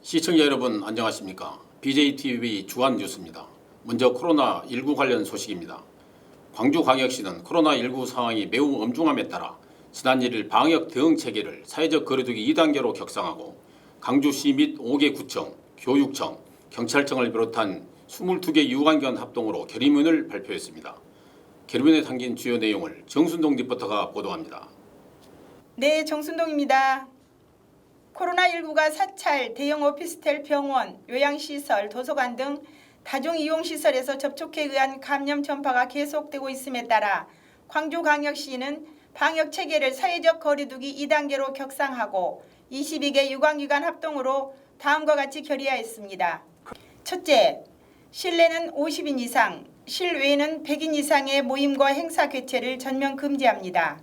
시청자 여러분 안녕하십니까? BJTV 주간 뉴스입니다. 먼저 코로나19 관련 소식입니다. 광주광역시는 코로나19 상황이 매우 엄중함에 따라 지난 1일 방역 대응 체계를 사회적 거리두기 2단계로 격상하고 광주시 및 5개 구청, 교육청, 경찰청을 비롯한 22개 유관기관 합동으로 결의문을 발표했습니다. 결의문에 담긴 주요 내용을 정순동 리포터가 보도합니다. 네, 정순동입니다. 코로나19가 사찰, 대형 오피스텔, 병원, 요양시설, 도서관 등 다중이용시설에서 접촉에 의한 감염 전파가 계속되고 있음에 따라 광주광역시는 방역체계를 사회적 거리두기 2단계로 격상하고 22개 유관기관 합동으로 다음과 같이 결의하였습니다. 첫째, 실내는 50인 이상, 실외에는 100인 이상의 모임과 행사 개최를 전면 금지합니다.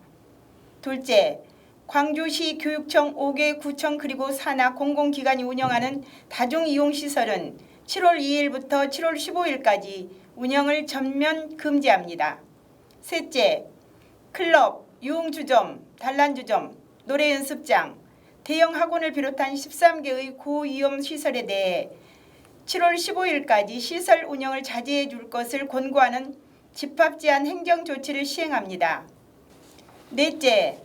둘째, 광주시 교육청 5개 구청 그리고 산하 공공기관이 운영하는 다중이용시설은 7월 2일부터 7월 15일까지 운영을 전면 금지합니다. 셋째, 클럽, 유흥주점, 단란주점, 노래연습장, 대형 학원을 비롯한 13개의 고위험 시설에 대해 7월 15일까지 시설 운영을 자제해 줄 것을 권고하는 집합제한 행정조치를 시행합니다. 넷째,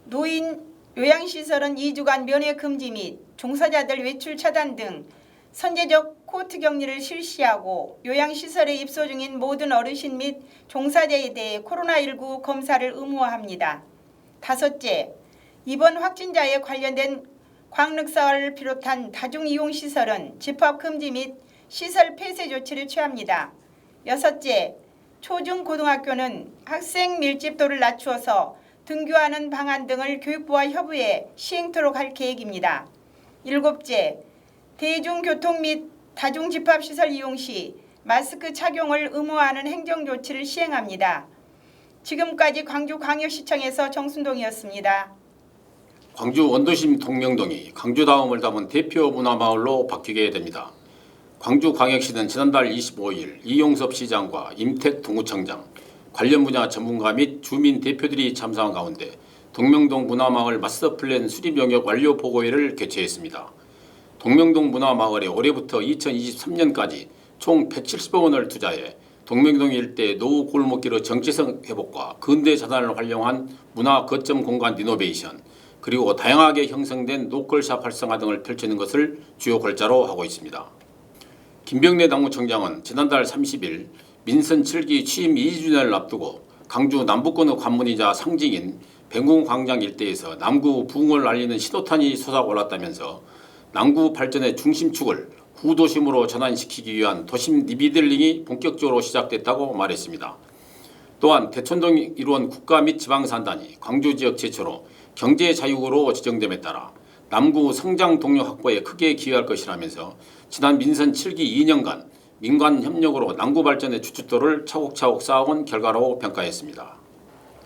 노인 요양시설은 2주간 면회금지 및 종사자들 외출 차단 등 선제적 코호트 격리를 실시하고 요양시설에 입소 중인 모든 어르신 및 종사자에 대해 코로나19 검사를 의무화합니다. 다섯째, 이번 확진자에 관련된 광륵사활을 비롯한 다중이용시설은 집합금지 및 시설 폐쇄 조치를 취합니다. 여섯째, 초중고등학교는 학생 밀집도를 낮추어서 등교하는 방안 등을 교육부와 협의해 시행토록 할 계획입니다. 일곱째, 대중교통 및 다중집합시설 이용 시 마스크 착용을 의무화하는 행정조치를 시행합니다. 지금까지 광주광역시청에서 정순동이었습니다. 광주 원도심 동명동이 광주 다음을 담은 대표 문화마을로 바뀌게 됩니다. 광주광역시는 지난달 25일 이용섭 시장과 임택 동구청장, 관련 분야 전문가 및 주민 대표들이 참석한 가운데 동명동 문화마을 마스터플랜 수립 영역 완료 보고회를 개최했습니다. 동명동 문화마을에 올해부터 2023년까지 총 170억 원을 투자해 동명동 일대 노후 골목길의 정체성 회복과 근대 자산을 활용한 문화 거점 공간 리노베이션, 그리고 다양하게 형성된 로컬샵 활성화 등을 펼치는 것을 주요 골자로 하고 있습니다. 김병래 당구청장은 지난달 30일 민선 7기 취임 2주년을 앞두고 광주 남부권의 관문이자 상징인 백운광장 일대에서 남구 부흥을 알리는 신호탄이 솟아올랐다면서 남구 발전의 중심축을 구도심으로 전환시키기 위한 도심 리비델링이 본격적으로 시작됐다고 말했습니다. 또한 대촌동 1원 국가 및 지방산단이 광주지역 최초로 경제자유구로 지정됨에 따라 남구 성장 동력 확보에 크게 기여할 것이라면서 지난 민선 7기 2년간 민관 협력으로 남구 발전의 주춧돌을 차곡차곡 쌓아온 결과라고 평가했습니다.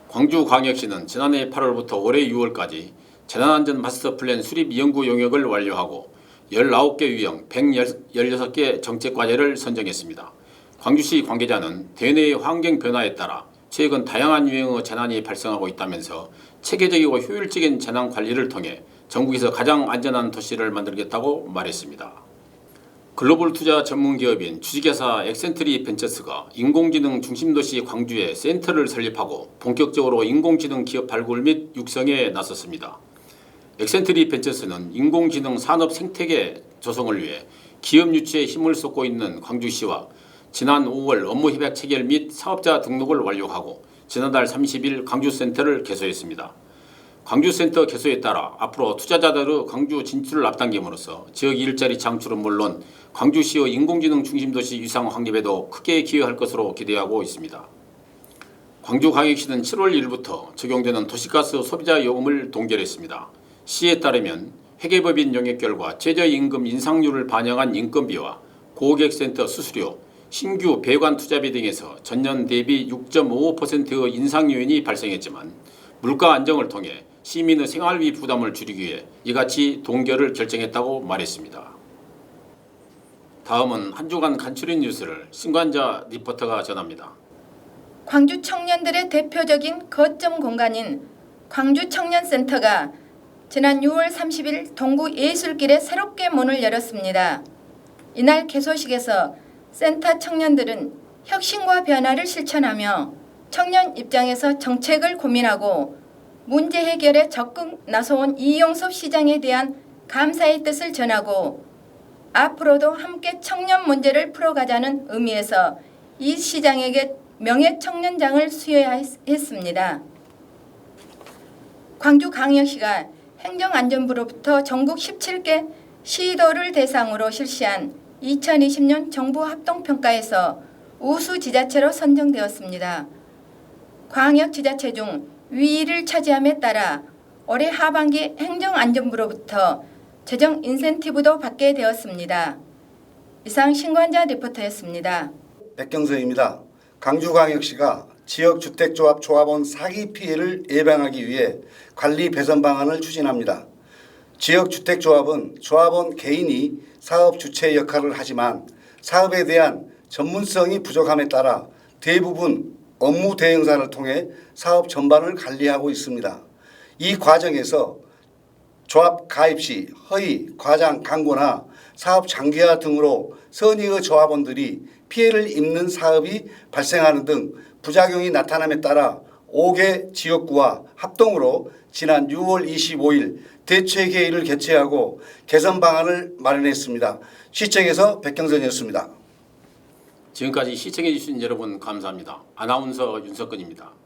광주광역시는 지난해 8월부터 올해 6월까지 재난안전 마스터플랜 수립 연구 용역을 완료하고 19개 유형 116개 정책과제를 선정했습니다. 광주시 관계자는 대내의 환경 변화에 따라 최근 다양한 유형의 재난이 발생하고 있다면서 체계적이고 효율적인 재난 관리를 통해 전국에서 가장 안전한 도시를 만들겠다고 말했습니다. 글로벌 투자 전문 기업인 주식회사 엑센트리 벤처스가 인공지능 중심도시 광주에 센터를 설립하고 본격적으로 인공지능 기업 발굴 및 육성에 나섰습니다. 엑센트리 벤처스는 인공지능 산업 생태계 조성을 위해 기업 유치에 힘을 쏟고 있는 광주시와 지난 5월 업무 협약 체결 및 사업자 등록을 완료하고 지난달 30일 광주센터를 개소했습니다. 광주센터 개소에 따라 앞으로 투자자들의 광주 진출을 앞당김으로써 지역 일자리 창출은 물론 광주시의 인공지능 중심도시 위상 확립에도 크게 기여할 것으로 기대하고 있습니다. 광주광역시는 7월 1일부터 적용되는 도시가스 소비자 요금을 동결했습니다. 시에 따르면 회계법인 용역 결과 최저임금 인상률을 반영한 인건비와 고객센터 수수료, 신규 배관 투자비 등에서 전년 대비 6.55%의 인상 요인이 발생했지만 물가 안정을 통해 시민의 생활비 부담을 줄이기 위해 이같이 동결을 결정했다고 말했습니다. 다음은 한 주간 간추린 뉴스를 신관자 리포터가 전합니다. 광주 청년들의 대표적인 거점 공간인 광주청년센터가 지난 6월 30일 동구예술길에 새롭게 문을 열었습니다. 이날 개소식에서 센터 청년들은 혁신과 변화를 실천하며 청년 입장에서 정책을 고민하고 문제 해결에 적극 나서온 이용섭 시장에 대한 감사의 뜻을 전하고 앞으로도 함께 청년 문제를 풀어가자는 의미에서 이 시장에게 명예청년장을 수여했습니다. 광주광역시가 행정안전부로부터 전국 17개 시도를 대상으로 실시한 2020년 정부 합동평가에서 우수 지자체로 선정되었습니다. 광역 지자체 중 위를 차지함에 따라 올해 하반기 행정안전부로부터 재정 인센티브도 받게 되었습니다. 이상 신관자 리포터였습니다. 백경선입니다. 광주광역시가 지역주택조합 조합원 사기 피해를 예방하기 위해 관리 배선 방안을 추진합니다. 지역주택조합은 조합원 개인이 사업 주체 역할을 하지만 사업에 대한 전문성이 부족함에 따라 대부분 업무 대행사를 통해 사업 전반을 관리하고 있습니다. 이 과정에서 조합 가입 시 허위, 과장, 광고나 사업 장기화 등으로 선의의 조합원들이 피해를 입는 사업이 발생하는 등 부작용이 나타남에 따라 5개 지역구와 합동으로 지난 6월 25일 대책회의를 개최하고 개선 방안을 마련했습니다. 시청에서 백경선이었습니다. 지금까지 시청해 주신 여러분 감사합니다. 아나운서 윤석근입니다.